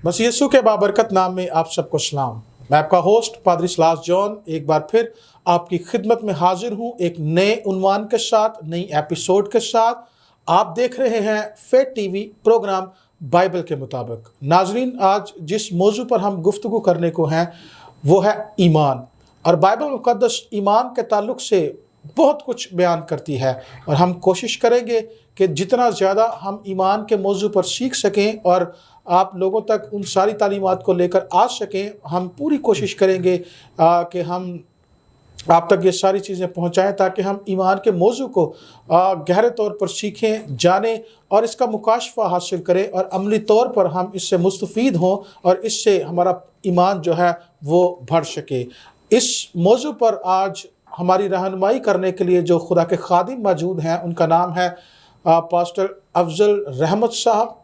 मसीह यीशु के बाबरकत नाम में आप सबको सलाम। मैं आपका होस्ट पादरी सलास जॉन एक बार फिर आपकी खिदमत में हाजिर हूँ, एक नए उन्वान के साथ, नई एपिसोड के साथ। आप देख रहे हैं फेथ टीवी प्रोग्राम बाइबल के मुताबिक। नाजरीन, आज जिस मौजू पर हम गुफ्तगू करने को हैं वो है ईमान। और बाइबल मुक़द्दस ईमान के ताल्लुक़ से बहुत कुछ बयान करती है, और हम कोशिश करेंगे कि जितना ज़्यादा हम ईमान के मौजू पर सीख सकें और आप लोगों तक उन सारी तालीमात को लेकर आ सकें। हम पूरी कोशिश करेंगे कि हम आप तक ये सारी चीज़ें पहुंचाएं, ताकि हम ईमान के मौजू को गहरे तौर पर सीखें, जानें और इसका मुकाशफा हासिल करें, और अमली तौर पर हम इससे मुस्तफ़ीद हों और इससे हमारा ईमान जो है वो बढ़ सके। इस मौजू पर आज हमारी रहनुमाई करने के लिए जो खुदा के खादिम मौजूद हैं, उनका नाम है पास्टर अफजल रहमत साहब।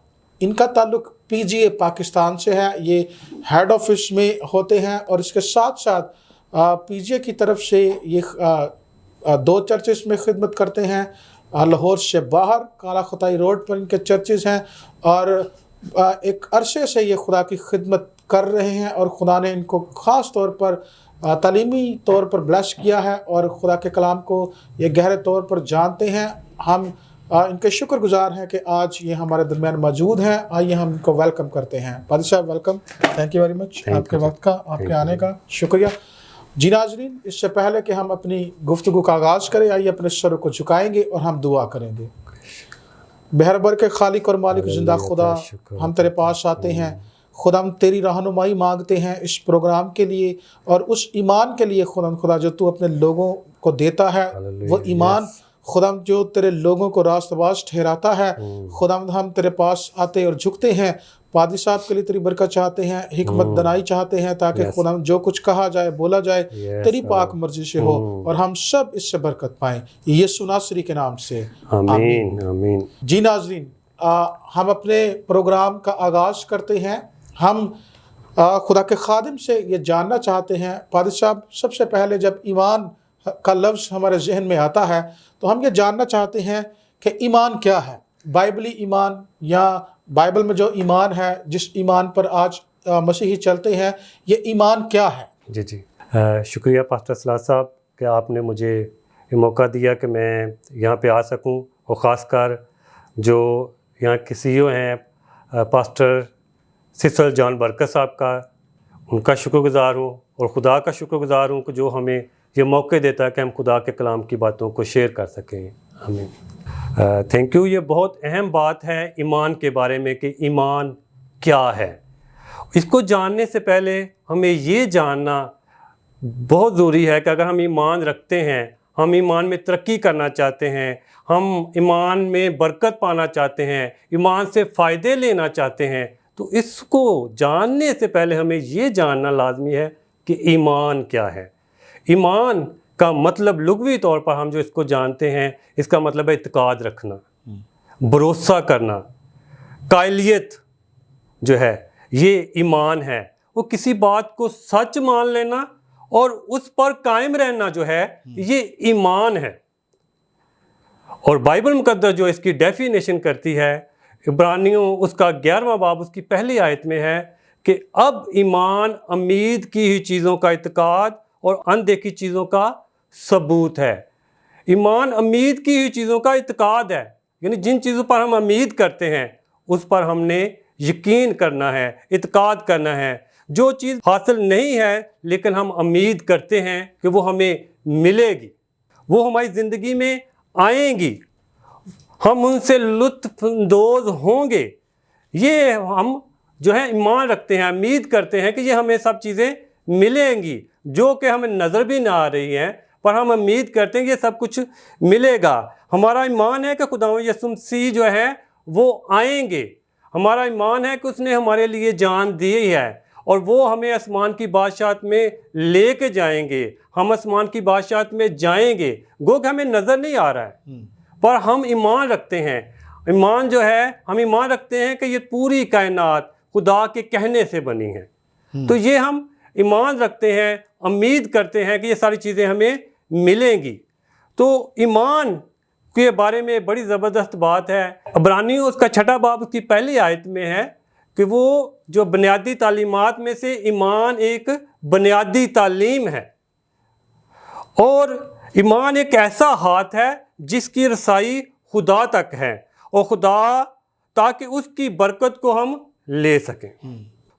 इनका ताल्लुक़ PGA पाकिस्तान से है। ये हेड ऑफिस में होते हैं और इसके साथ साथ PGA की तरफ से ये 2 चर्चेस में खिदमत करते हैं। लाहौर से बाहर काला खताई रोड पर इनके चर्चेस हैं, और एक अरसे से ये खुदा की खिदमत कर रहे हैं, और खुदा ने इनको ख़ास तौर पर तालीमी तौर पर ब्लेस किया है और खुदा के कलाम को ये गहरे तौर पर जानते हैं। हम इनके शुक्रगुजार हैं कि आज ये हमारे दरमियान मौजूद हैं। आइए हम इनको वेलकम करते हैं। पादरी साहब, welcome. Thank you very much आपके वक्त का, आपके आने का शुक्रिया। जी नाज़रीन, इससे पहले कि हम अपनी गुफ्तगू का आगाज़ करें, आइए अपने सरों को झुकाएंगे और हम दुआ करेंगे। बेहरबर के खालिक और मालिक ज़िंदा खुदा, हम तेरे पास आते हैं। खुदा, हम तेरी रहनुमाई मांगते हैं इस प्रोग्राम के लिए और उस ईमान के लिए खुदा जो तू अपने लोगों को देता है, वो ईमान खुदा जो तेरे लोगों को रास्तबाज ठहराता है। खुदा, हम तेरे पास आते और झुकते हैं। पादरी साहब के लिए तेरी बरकत चाहते हैं, हिकमत दनाई चाहते हैं, ताकि खुदा जो कुछ कहा जाए, बोला जाए, तेरी पाक मर्जी से हो और हम सब इससे बरकत पाएं, यीशु नासरी के नाम से, आमीन आमीन। जी नाज़रीन, हम अपने प्रोग्राम का आगाज़ करते हैं। हम खुदा के खादिम से ये जानना चाहते हैं। पादरी साहब, सबसे पहले जब ईमान का लफ्ज़ हमारे जहन में आता है तो हम ये जानना चाहते हैं कि ईमान क्या है। बाइबली ईमान, या बाइबल में जो ईमान है, जिस ईमान पर आज मसीही चलते हैं, ये ईमान क्या है? जी शुक्रिया पास्टर सलाह साहब कि आपने मुझे ये मौका दिया कि मैं यहाँ पे आ सकूँ, और ख़ासकर जो यहाँ के CEO हैं पास्टर सिसल जॉन बरकत साहब का, उनका शुक्रगुजार हूँ, और खुदा का शुक्रगुजार हूँ कि जो हमें ये मौके देता है कि हम खुदा के कलाम की बातों को शेयर कर सकें। आमीन। Thank you. ये बहुत अहम बात है ईमान के बारे में कि ईमान क्या है। इसको जानने से पहले हमें ये जानना बहुत ज़रूरी है कि अगर हम ईमान रखते हैं, हम ईमान में तरक्की करना चाहते हैं, हम ईमान में बरकत पाना चाहते हैं, ईमान से फ़ायदे लेना चाहते हैं, तो इसको जानने से पहले हमें ये जानना लाजमी है कि ईमान क्या है। ईमान का मतलब लुग़वी तौर पर हम जो इसको जानते हैं, इसका मतलब है इत्काद रखना, भरोसा करना, कायलियत जो है ये ईमान है। वो किसी बात को सच मान लेना और उस पर कायम रहना जो है, ये ईमान है। और बाइबल मुक़द्दस जो इसकी डेफिनेशन करती है, इब्रानियों उसका 11वां बाब उसकी पहली आयत में है कि अब ईमान उम्मीद की ही चीज़ों का इत्काद और अनदेखी चीज़ों का सबूत है। ईमान उम्मीद की हुई चीज़ों का इत्काद है, यानी जिन चीज़ों पर हम उम्मीद करते हैं उस पर हमने यकीन करना है, इत्काद करना है। जो चीज़ हासिल नहीं है लेकिन हम उम्मीद करते हैं कि वो हमें मिलेगी, वो हमारी ज़िंदगी में आएंगी, हम उनसे लुत्फ़अंदोज़ होंगे, ये हम जो है ईमान रखते हैं, उम्मीद करते हैं कि ये हमें सब चीज़ें मिलेंगी, जो कि हमें नज़र भी ना आ रही हैं, पर हम उम्मीद करते हैं कि ये सब कुछ मिलेगा। हमारा ईमान है कि खुदावंद यीशु मसीह जो है वो आएंगे। हमारा ईमान है कि उसने हमारे लिए जान दी है और वो हमें आसमान की बादशाहत में लेके जाएंगे। हम आसमान की बादशाहत में जाएंगे, गो कि हमें नज़र नहीं आ रहा है, पर हम ईमान रखते हैं। ईमान जो है, हम ईमान रखते हैं कि ये पूरी कायनात खुदा के कहने से बनी है। तो ये हम ईमान रखते हैं, उम्मीद करते हैं कि ये सारी चीज़ें हमें मिलेंगी। तो ईमान के बारे में बड़ी ज़बरदस्त बात है। इब्रानियों उसका 6वां बाब उसकी पहली आयत में है کہ وہ جو بنیادی تعلیمات میں سے ایمان ایک بنیادی تعلیم ہے، اور ایمان ایک ایسا ہاتھ ہے جس کی رسائی خدا تک ہے، اور خدا تاکہ اس کی برکت کو ہم لے سکیں۔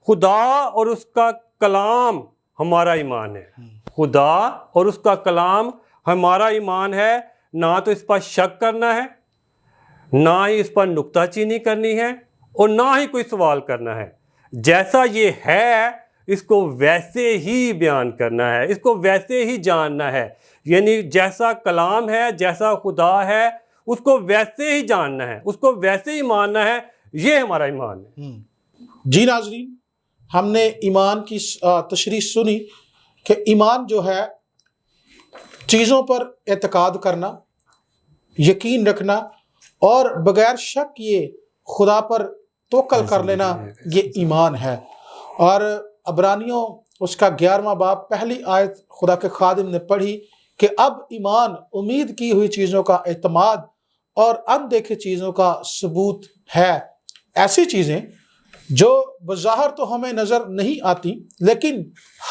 خدا اور اس کا کلام ہمارا ایمان ہے، خدا اور اس کا کلام ہمارا ایمان ہے۔ نہ تو اس پر شک کرنا ہے، نہ ہی اس پر نکتہ چینی کرنی ہے، اور نہ ہی کوئی سوال کرنا ہے۔ جیسا یہ ہے اس کو ویسے ہی بیان کرنا ہے، اس کو ویسے ہی جاننا ہے، یعنی جیسا کلام ہے، جیسا خدا ہے، اس کو ویسے ہی جاننا ہے، اس کو ویسے ہی ماننا ہے۔ یہ ہمارا ایمان ہے۔ جی ناظرین، ہم نے ایمان کی تشریح سنی کہ ایمان جو ہے چیزوں پر اعتقاد کرنا، یقین رکھنا، اور بغیر شک یہ خدا پر توکل کر لینا، یہ ایمان ہے۔ اور عبرانیوں اس کا 11واں باب پہلی آیت خدا کے خادم نے پڑھی کہ اب ایمان امید کی ہوئی چیزوں کا اعتماد اور اندیکھی چیزوں کا ثبوت ہے۔ ایسی چیزیں جو بظاہر تو ہمیں نظر نہیں آتی لیکن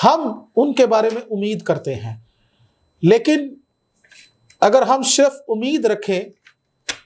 ہم ان کے بارے میں امید کرتے ہیں، لیکن اگر ہم صرف امید رکھیں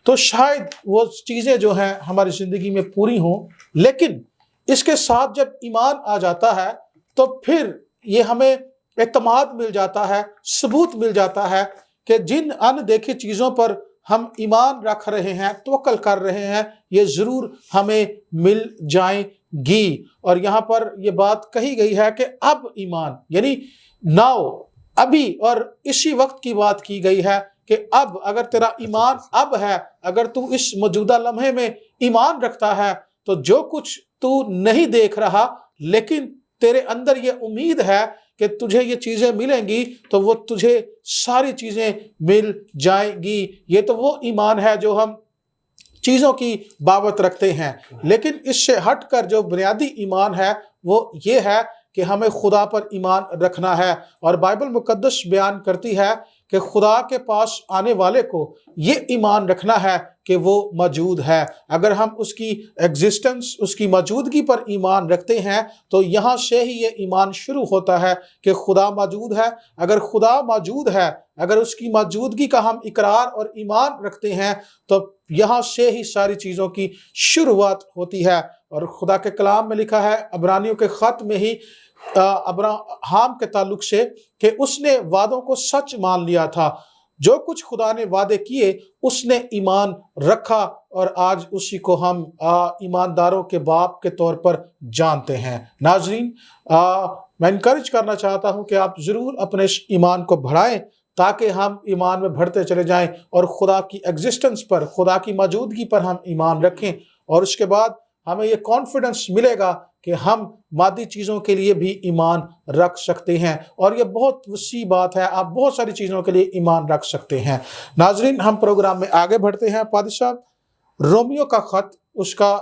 تو شاید وہ چیزیں جو ہیں ہماری زندگی میں پوری ہوں، لیکن اس کے ساتھ جب ایمان آ جاتا ہے تو پھر یہ ہمیں اعتماد مل جاتا ہے، ثبوت مل جاتا ہے کہ جن اندیکھی چیزوں پر ہم ایمان رکھ رہے ہیں، توکل کر رہے ہیں، یہ ضرور ہمیں مل جائیں گی۔ اور یہاں پر یہ بات کہی گئی ہے کہ اب ایمان، یعنی ناؤ، ابھی اور اسی وقت کی بات کی گئی ہے کہ اب اگر تیرا ایمان اب ہے، اگر تو اس موجودہ لمحے میں ایمان رکھتا ہے تو جو کچھ تو نہیں دیکھ رہا لیکن تیرے اندر یہ امید ہے کہ تجھے یہ چیزیں ملیں گی، تو وہ تجھے ساری چیزیں مل جائیں گی۔ یہ تو وہ ایمان ہے جو ہم چیزوں کی بابت رکھتے ہیں، لیکن اس سے ہٹ کر جو بنیادی ایمان ہے وہ یہ ہے کہ ہمیں خدا پر ایمان رکھنا ہے۔ اور بائبل مقدس بیان کرتی ہے کہ خدا کے پاس آنے والے کو یہ ایمان رکھنا ہے کہ وہ موجود ہے۔ اگر ہم اس کی ایگزسٹنس، اس کی موجودگی پر ایمان رکھتے ہیں تو یہاں سے ہی یہ ایمان شروع ہوتا ہے کہ خدا موجود ہے۔ اگر خدا موجود ہے، اگر اس کی موجودگی کا ہم اقرار اور ایمان رکھتے ہیں تو یہاں سے ہی ساری چیزوں کی شروعات ہوتی ہے۔ اور خدا کے کلام میں لکھا ہے عبرانیوں کے خط میں ہی ابراہیم کے تعلق سے کہ اس نے وعدوں کو سچ مان لیا تھا، جو کچھ خدا نے وعدے کیے اس نے ایمان رکھا، اور آج اسی کو ہم ایمانداروں کے باپ کے طور پر جانتے ہیں۔ ناظرین، میں انکریج کرنا چاہتا ہوں کہ آپ ضرور اپنے ایمان کو بڑھائیں تاکہ ہم ایمان میں بڑھتے چلے جائیں اور خدا کی ایگزسٹنس پر، خدا کی موجودگی پر ہم ایمان رکھیں، اور اس کے بعد ہمیں یہ کانفیڈنس ملے گا کہ ہم مادی چیزوں کے لیے بھی ایمان رکھ سکتے ہیں، اور یہ بہت وسیع بات ہے، آپ بہت ساری چیزوں کے لیے ایمان رکھ سکتے ہیں۔ ناظرین، ہم پروگرام میں آگے بڑھتے ہیں۔ پادری صاحب، رومیو کا خط اس کا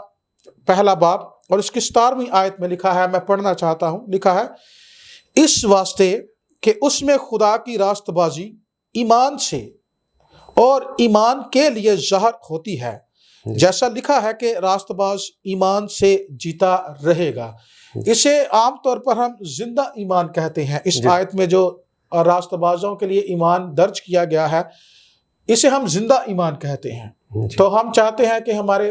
پہلا باب اور اس کی 17ویں آیت میں لکھا ہے، میں پڑھنا چاہتا ہوں۔ لکھا ہے، اس واسطے کہ اس میں خدا کی راست بازی ایمان سے اور ایمان کے لیے ظاہر ہوتی ہے، جیسا لکھا ہے کہ راست باز ایمان سے جیتا رہے گا۔ اسے عام طور پر ہم زندہ ایمان کہتے ہیں۔ اس آیت میں جو راست بازوں کے لیے ایمان درج کیا گیا ہے اسے ہم زندہ ایمان کہتے ہیں۔ تو ہم چاہتے ہیں کہ ہمارے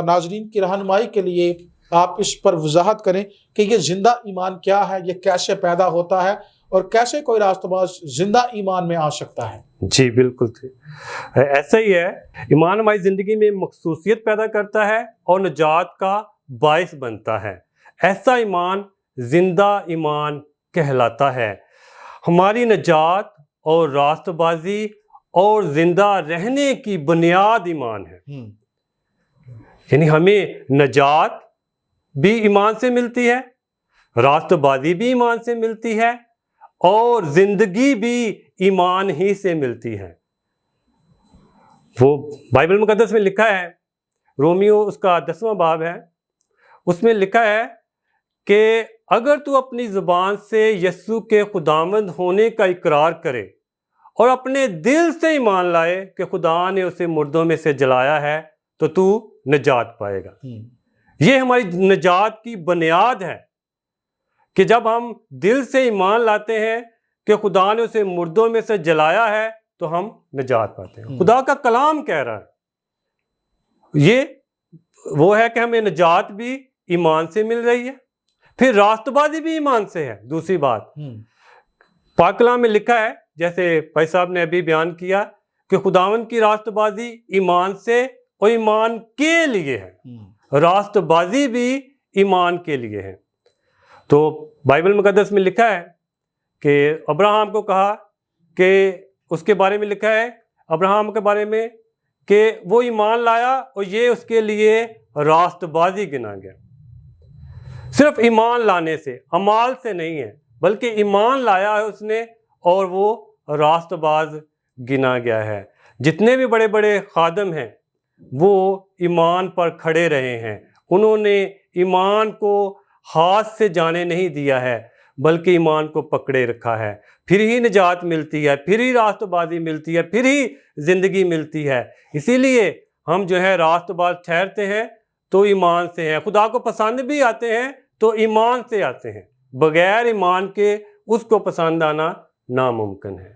ناظرین کی رہنمائی کے لیے آپ اس پر وضاحت کریں کہ یہ زندہ ایمان کیا ہے، یہ کیسے پیدا ہوتا ہے، اور کیسے کوئی راست باز زندہ ایمان میں آ سکتا ہے۔ جی بالکل ایسا ہی ہے۔ ایمان ہماری زندگی میں مخصوصیت پیدا کرتا ہے اور نجات کا باعث بنتا ہے۔ ایسا ایمان زندہ ایمان کہلاتا ہے۔ ہماری نجات اور راست بازی اور زندہ رہنے کی بنیاد ایمان ہے۔ یعنی ہمیں نجات بھی ایمان سے ملتی ہے، راست بازی بھی ایمان سے ملتی ہے، اور زندگی بھی ایمان ہی سے ملتی ہے۔ وہ بائبل مقدس میں لکھا ہے، رومیو اس کا 10واں باب ہے، اس میں لکھا ہے کہ اگر تو اپنی زبان سے یسوع کے خداوند ہونے کا اقرار کرے اور اپنے دل سے ایمان لائے کہ خدا نے اسے مردوں میں سے جلایا ہے تو نجات پائے گا۔ یہ ہماری نجات کی بنیاد ہے کہ جب ہم دل سے ایمان لاتے ہیں کہ خدا نے اسے مردوں میں سے جلایا ہے تو ہم نجات پاتے ہیں۔ خدا کا کلام کہہ رہا ہے، یہ وہ ہے کہ ہمیں نجات بھی ایمان سے مل رہی ہے، پھر راست بازی بھی ایمان سے ہے۔ دوسری بات پاک کلام میں لکھا ہے، جیسے بھائی صاحب نے ابھی بیان کیا، کہ خداوند کی راست بازی ایمان سے اور ایمان کے لیے ہے، راست بازی بھی ایمان کے لیے ہے۔ تو بائبل مقدس میں لکھا ہے کہ ابراہیم کو کہا کہ اس کے بارے میں لکھا ہے، ابراہیم کے بارے میں، کہ وہ ایمان لایا اور یہ اس کے لیے راست بازی گنا گیا۔ صرف ایمان لانے سے، اعمال سے نہیں ہے، بلکہ ایمان لایا ہے اس نے اور وہ راست باز گنا گیا ہے۔ جتنے بھی بڑے بڑے خادم ہیں وہ ایمان پر کھڑے رہے ہیں، انہوں نے ایمان کو ہاتھ سے جانے نہیں دیا ہے بلکہ ایمان کو پکڑے رکھا ہے۔ پھر ہی نجات ملتی ہے، پھر ہی راست بازی ملتی ہے، پھر ہی زندگی ملتی ہے۔ اسی لیے ہم جو ہے راست باز ٹھہرتے ہیں تو ایمان سے ہیں، خدا کو پسند بھی آتے ہیں تو ایمان سے آتے ہیں، بغیر ایمان کے اس کو پسند آنا ناممکن ہے۔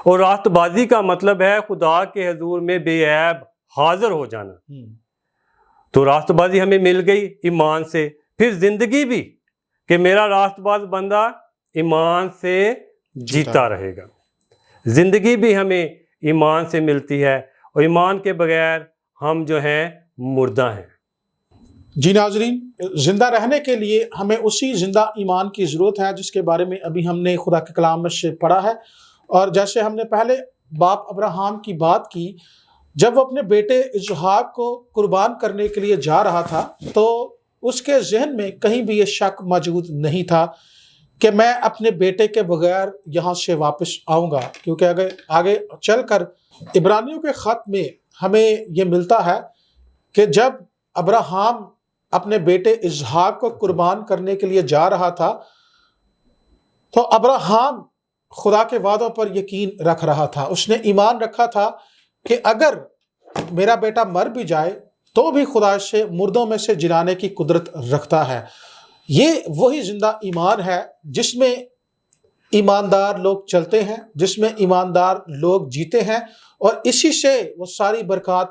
اور راست بازی کا مطلب ہے خدا کے حضور میں بے عیب حاضر ہو جانا۔ تو راست بازی ہمیں مل گئی ایمان سے، پھر زندگی بھی کہ میرا راست باز بندہ ایمان سے جیتا رہے گا۔ زندگی بھی ہمیں ایمان سے ملتی ہے، اور ایمان کے بغیر ہم جو ہیں مردہ ہیں۔ جی ناظرین، زندہ رہنے کے لیے ہمیں اسی زندہ ایمان کی ضرورت ہے جس کے بارے میں ابھی ہم نے خدا کے کلام میں سے پڑھا ہے۔ اور جیسے ہم نے پہلے باپ ابراہیم کی بات کی، جب وہ اپنے بیٹے اسحاق کو قربان کرنے کے لیے جا رہا تھا تو اس کے ذہن میں کہیں بھی یہ شک موجود نہیں تھا کہ میں اپنے بیٹے کے بغیر یہاں سے واپس آؤں گا، کیونکہ اگر آگے چل کر عبرانیوں کے خط میں ہمیں یہ ملتا ہے کہ جب ابراہیم اپنے بیٹے اسحاق کو قربان کرنے کے لیے جا رہا تھا تو ابراہیم خدا کے وعدوں پر یقین رکھ رہا تھا۔ اس نے ایمان رکھا تھا کہ اگر میرا بیٹا مر بھی جائے تو بھی خدا سے مردوں میں سے جلانے کی قدرت رکھتا ہے۔ یہ وہی زندہ ایمان ہے جس میں ایماندار لوگ چلتے ہیں، جس میں ایماندار لوگ جیتے ہیں، اور اسی سے وہ ساری برکات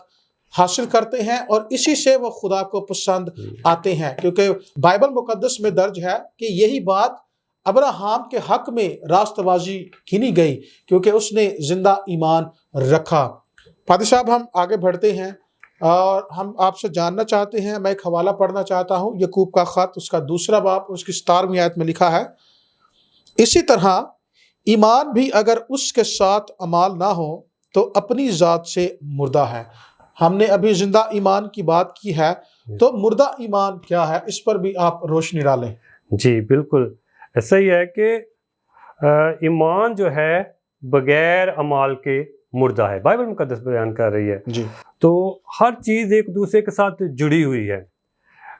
حاصل کرتے ہیں، اور اسی سے وہ خدا کو پسند آتے ہیں، کیونکہ بائبل مقدس میں درج ہے کہ یہی بات ابراہیم کے حق میں راست بازی گنی گئی کیونکہ اس نے زندہ ایمان رکھا۔ پادری صاحب، ہم آگے بڑھتے ہیں اور ہم آپ سے جاننا چاہتے ہیں، میں ایک حوالہ پڑھنا چاہتا ہوں، یعقوب کا خط، اس کا 2 باب، اس کی 17ویں آیت میں لکھا ہے، اسی طرح ایمان بھی اگر اس کے ساتھ اعمال نہ ہو تو اپنی ذات سے مردہ ہے۔ ہم نے ابھی زندہ ایمان کی بات کی ہے، تو مردہ ایمان کیا ہے، اس پر بھی آپ روشنی ڈالیں۔ جی بالکل ایسا ہی ہے کہ ایمان جو ہے بغیر اعمال کے مردہ ہے، بائبل مقدس بیان کر رہی ہے۔ جی، تو ہر چیز ایک دوسرے کے ساتھ جڑی ہوئی ہے،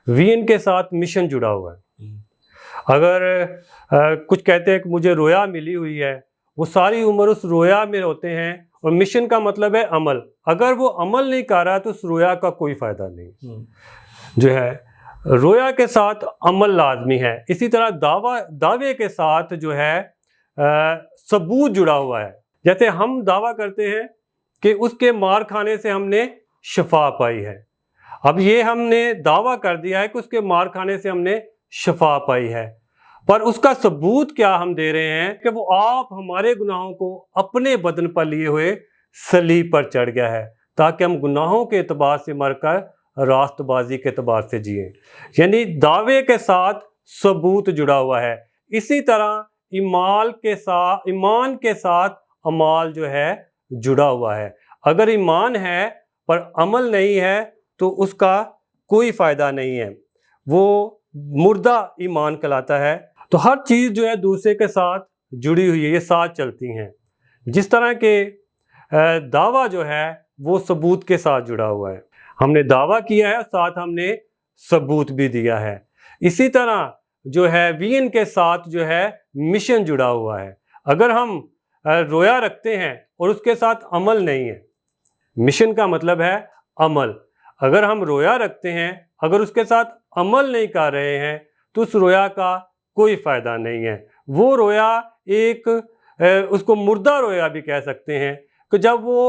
وین کے ساتھ مشن جڑا ہوا ہے۔ اگر کچھ کہتے ہیں کہ مجھے رویا ملی ہوئی ہے، وہ ساری عمر اس رویا میں ہوتے ہیں، اور مشن کا مطلب ہے عمل۔ اگر وہ عمل نہیں کر رہا تو اس رویا کا کوئی فائدہ نہیں جو ہے۔ رویا کے ساتھ عمل لازمی ہے، اسی طرح دعوے کے ساتھ جو ہے ثبوت جڑا ہوا ہے۔ جیسے ہم دعویٰ کرتے ہیں کہ اس کے مار کھانے سے ہم نے شفا پائی ہے، اب یہ ہم نے دعویٰ کر دیا ہے کہ اس کے مار کھانے سے ہم نے شفا پائی ہے، پر اس کا ثبوت کیا ہم دے رہے ہیں کہ وہ آپ ہمارے گناہوں کو اپنے بدن پر لیے ہوئے صلیب پر چڑھ گیا ہے تاکہ ہم گناہوں کے اعتبار سے مر کر راست بازی کے اعتبار سے جئیں۔ یعنی دعوے کے ساتھ ثبوت جڑا ہوا ہے۔ اسی طرح ایمان کے ساتھ عمال جو ہے جڑا ہوا ہے۔ اگر ایمان ہے پر عمل نہیں ہے تو اس کا کوئی فائدہ نہیں ہے، وہ مردہ ایمان کہلاتا ہے۔ تو ہر چیز جو ہے دوسرے کے ساتھ جڑی ہوئی ہے، یہ ساتھ چلتی ہیں۔ جس طرح کہ دعویٰ جو ہے وہ ثبوت کے ساتھ جڑا ہوا ہے، ہم نے دعویٰ کیا ہے، ساتھ ہم نے ثبوت بھی دیا ہے۔ اسی طرح جو ہے وین کے ساتھ جو ہے مشن جڑا ہوا ہے۔ اگر ہم رویا رکھتے ہیں اور اس کے ساتھ عمل نہیں ہے، مشن کا مطلب ہے عمل۔ اگر ہم رویا رکھتے ہیں، اگر اس کے ساتھ अमल नहीं कर रहे हैं तो उस रोया का कोई फ़ायदा नहीं है। वो रोया एक उसको मुर्दा रोया भी कह सकते हैं कि जब वो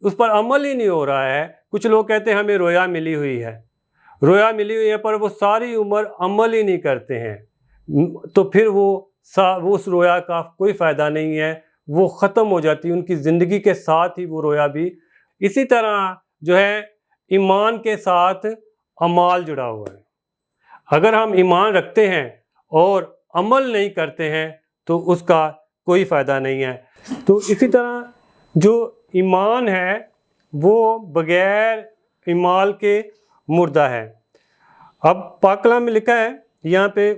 उस पर अमल ही नहीं हो रहा है। कुछ लोग कहते हैं हमें रोया मिली हुई है, रोया मिली हुई है, पर वो सारी उम्र अमल ही नहीं करते हैं, तो फिर वो उस रोया का कोई फ़ायदा नहीं है, वो ख़त्म हो जाती है उनकी ज़िंदगी के साथ ही वो रोया भी। इसी तरह जो है ईमान के साथ अमाल जुड़ा हुआ है। अगर हम ईमान रखते हैं और अमल नहीं करते हैं तो उसका कोई फ़ायदा नहीं है। तो इसी तरह जो ईमान है वो बग़ैर ईमाल के मुर्दा है। अब पाक कलाम में लिखा है यहाँ पे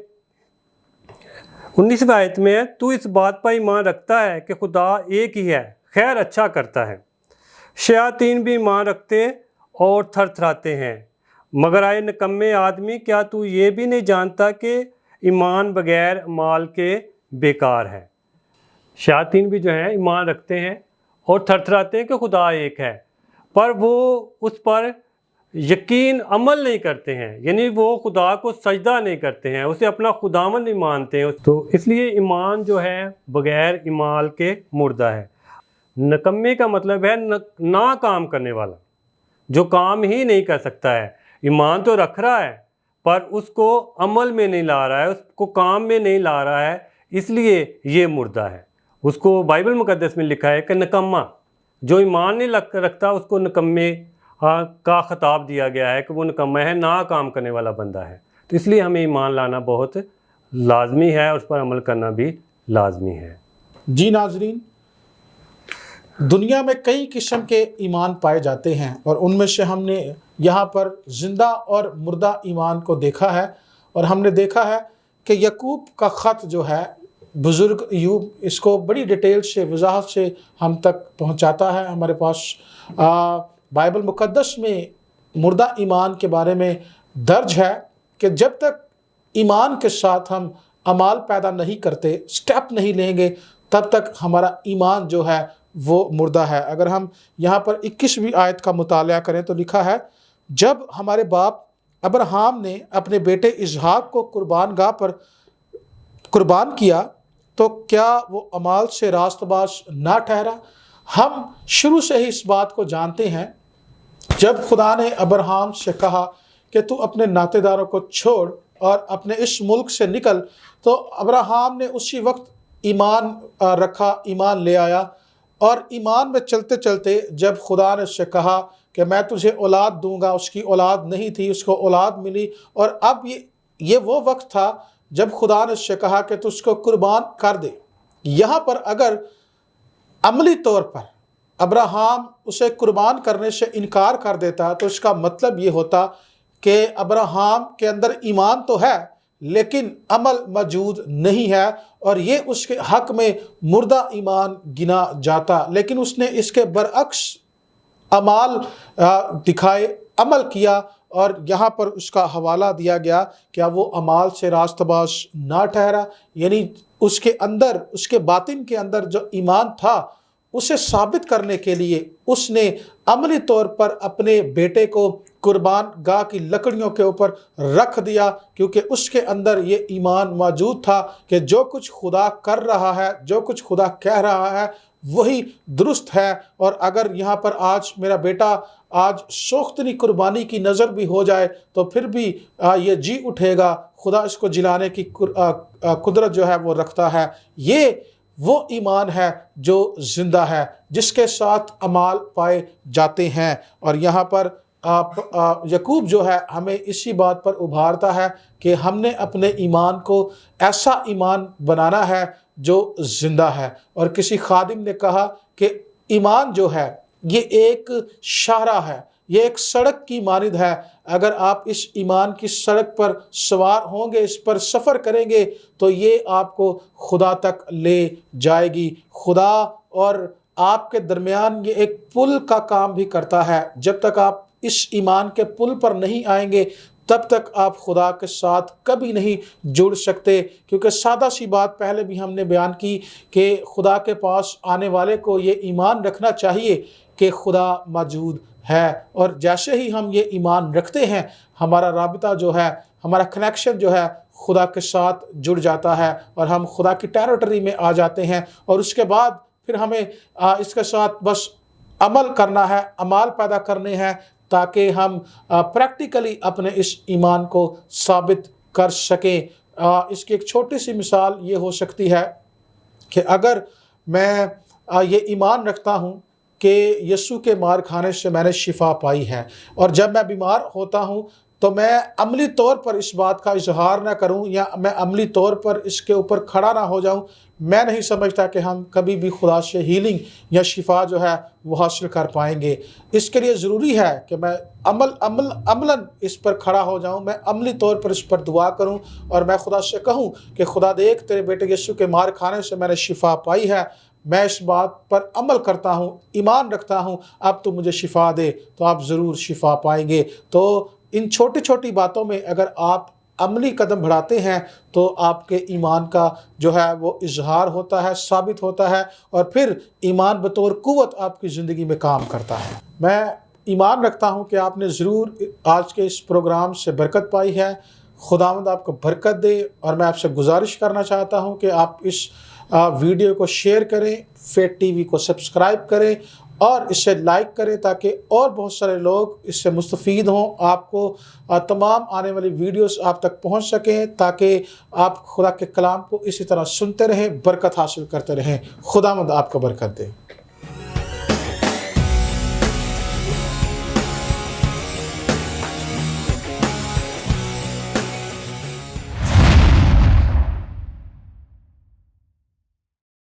19वें आयत में है, तू इस बात पर ईमान रखता है कि खुदा एक ही है, खैर अच्छा करता है। शयातीन भी ईमान रखते और थरथराते हैं। मगर आए निकम्मे आदमी, क्या तू ये भी नहीं जानता कि ईमान बग़ैर माल के बेकार है। शयातीन भी जो हैं ईमान रखते हैं और थरथराते हैं कि खुदा एक है, पर वो उस पर यकीन अमल नहीं करते हैं, यानी वो खुदा को सजदा नहीं करते हैं, उसे अपना खुदावन नहीं मानते हैं। तो इसलिए ईमान जो है बग़ैर ईमाल के मुर्दा है। निकम्मे का मतलब है ना काम करने वाला, जो काम ही नहीं कर सकता है। ईमान तो रख रहा है पर उसको अमल में नहीं ला रहा है, उसको काम में नहीं ला रहा है, इसलिए ये मुर्दा है। उसको बाइबल मुक़द्दस में लिखा है कि निकम्मा, जो ईमान नहीं रखता उसको निकम्मे का ख़िताब दिया गया है कि वो निकम्मा है, ना काम करने वाला बंदा है। तो इसलिए हमें ईमान लाना बहुत लाजमी है और उस पर अमल करना भी लाजमी है। जी नाजरीन, दुनिया में कई किस्म के ईमान पाए जाते हैं और उनमें से हमने यहाँ पर ज़िंदा और मुर्दा ईमान को देखा है। और हमने देखा है कि याकूब का ख़त जो है बुज़ुर्ग अय्यूब इसको बड़ी डिटेल से वजाहत से हम तक पहुँचाता है। हमारे पास बाइबल मुक़द्दस में मुर्दा ईमान के बारे में दर्ज है कि जब तक ईमान के साथ हम अमाल पैदा नहीं करते, स्टेप नहीं लेंगे, तब तक हमारा ईमान जो है वो मुर्दा है। अगर हम यहाँ पर 21वीं आयत का मुताला करें तो लिखा है, जब हमारे बाप अब्राहम ने अपने बेटे इसहाक को कुर्बानगाह पर कुर्बान किया तो क्या वो अमाल से रास्तबाज ना ठहरा। हम शुरू से ही इस बात को जानते हैं, जब खुदा ने अब्राहम से कहा कि तू अपने नातेदारों को छोड़ और अपने इस मुल्क से निकल, तो अब्राहम ने उसी वक्त ईमान रखा, ईमान ले आया। और ईमान में चलते चलते जब खुदा ने उससे कहा कि मैं तुझे औलाद दूंगा, उसकी औलाद नहीं थी, उसको औलाद मिली। और अब ये वो वक्त था जब खुदा ने उससे कहा कि तू उसको कुर्बान कर दे। यहाँ पर अगर अमली तौर पर अब्राहम उसे कुर्बान करने से इनकार कर देता तो इसका मतलब ये होता कि अब्राहम के अंदर ईमान तो है लेकिन अमल मौजूद नहीं है और ये उसके हक़ में मुर्दा ईमान गिना जाता। लेकिन उसने इसके बरअक्स अमाल दिखाए, अमल किया और यहाँ पर उसका हवाला दिया गया, क्या वो अमाल से रास्तबाज ना ठहरा। यानी उसके अंदर, उसके बातिन के अंदर जो ईमान था उसे साबित करने के लिए उसने अमली तौर पर अपने बेटे को कुर्बान गाह की लकड़ियों के ऊपर रख दिया, क्योंकि उसके अंदर ये ईमान मौजूद था कि जो कुछ खुदा कर रहा है, जो कुछ खुदा कह रहा है वही दुरुस्त है। और अगर यहाँ पर आज मेरा बेटा आज सोख्तनी कुर्बानी की नज़र भी हो जाए तो फिर भी ये जी उठेगा, खुदा इसको जिलाने की कुदरत जो है वो रखता है। ये वो ईमान है जो ज़िंदा है, जिसके साथ अमाल पाए जाते हैं। और यहाँ पर याकूब जो है हमें इसी बात पर उभारता है कि हमने अपने ईमान को ऐसा ईमान बनाना है जो ज़िंदा है। और किसी खादिम ने कहा कि ईमान जो है ये एक शाहरा है, ये एक सड़क की मानिद है। अगर आप इस ईमान की सड़क पर सवार होंगे, इस पर सफ़र करेंगे तो ये आपको खुदा तक ले जाएगी। खुदा और आपके दरमियान ये एक पुल का काम भी करता है। जब तक आप इस ईमान के पुल पर नहीं आएंगे तब तक आप खुदा के साथ कभी नहीं जुड़ सकते, क्योंकि सादा सी बात पहले भी हमने बयान की कि खुदा के पास आने वाले को ये ईमान रखना चाहिए कि खुदा मौजूद है। और जैसे ही हम ये ईमान रखते हैं हमारा राबिता जो है हमारा कनेक्शन जो है खुदा के साथ जुड़ जाता है और हम खुदा की टेरिटरी में आ जाते हैं। और उसके बाद फिर हमें इसके साथ बस अमल करना है, अमाल पैदा करने हैं, ताकि हम प्रैक्टिकली अपने इस ईमान को साबित कर सकें। इसकी एक छोटी सी मिसाल ये हो सकती है कि अगर मैं ये ईमान रखता हूँ कि यीशु के मार खाने से मैंने शिफा पाई है, और जब मैं बीमार होता हूँ तो मैं अमली तौर पर इस बात का इजहार ना करूं या मैं अमली तौर पर इसके ऊपर खड़ा ना हो जाऊं, मैं नहीं समझता कि हम कभी भी खुदा से हीलिंग या शिफा जो है वो हासिल कर पाएंगे। इसके लिए ज़रूरी है कि मैं अमलन इस पर खड़ा हो जाऊं, मैं अमली तौर पर इस पर दुआ करूं और मैं खुदा से कहूं कि खुदा देख, तेरे बेटे यीशु के मार खाने से मैंने शिफा पाई है, मैं इस बात पर अमल करता हूँ, ईमान रखता हूँ, अब तो मुझे शिफा दे, तो आप ज़रूर शिफा पाएंगे। तो इन छोटी छोटी बातों में अगर आप अमली कदम बढ़ाते हैं तो आपके ईमान का जो है वो इजहार होता है, साबित होता है, और फिर ईमान बतौर कुव्वत आपकी ज़िंदगी में काम करता है। मैं ईमान रखता हूँ कि आपने ज़रूर आज के इस प्रोग्राम से बरकत पाई है। खुदावंद आपको बरकत दे। और मैं आपसे गुजारिश करना चाहता हूँ कि आप इस वीडियो को शेयर करें, फेथ टीवी को सब्सक्राइब करें और इसे लाइक करें, ताकि और बहुत सारे लोग इससे मुस्तफ़ीद हों, आपको तमाम आने वाली वीडियोस आप तक पहुंच सकें, ताकि आप खुदा के कलाम को इसी तरह सुनते रहें, बरकत हासिल करते रहें। खुदावंद आपको बरकत दे।